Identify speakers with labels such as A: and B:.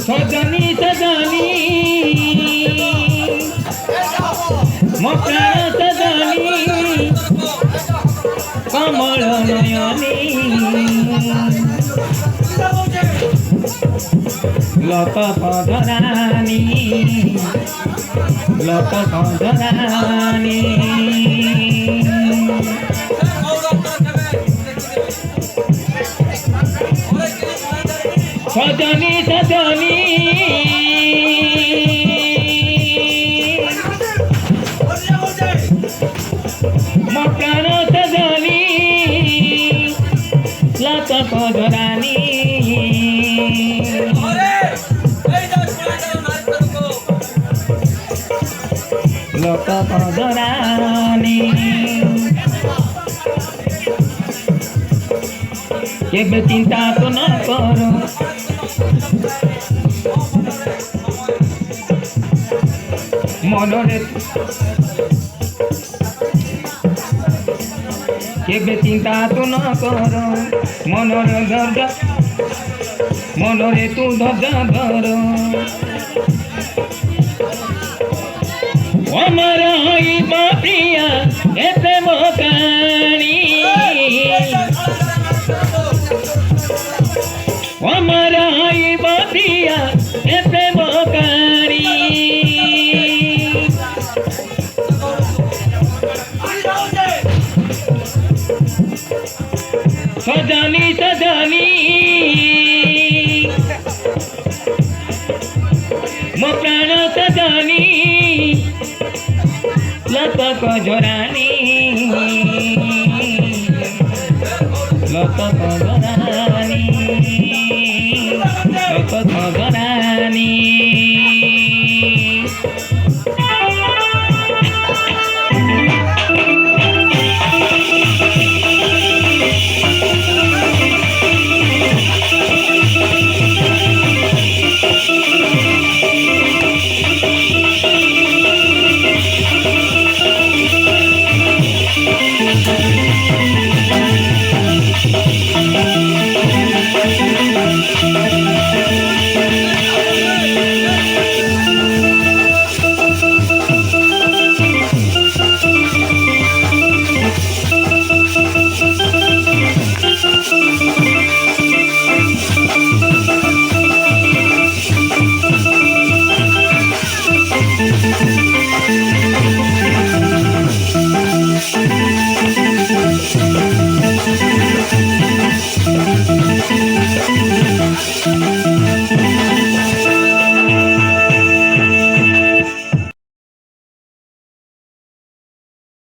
A: सजनी सजनी मो प्राण सजनी कमल नयनी लत पधरानी लत पधरानी सजनी सजनी मो प्राण सजनी लत पधरानी लत पधरानी केबे चिंता तो न करो मनरे केबे चिंता तो न करो मनरे धैर्य मनरे तू धैर्य धर अमर हईबा प्रिया ए प्रेम काणी अमर हईबा प्रिया ए प्रेम काणी सजनी सजनी मो प्राण सजनी लत पधरानी लत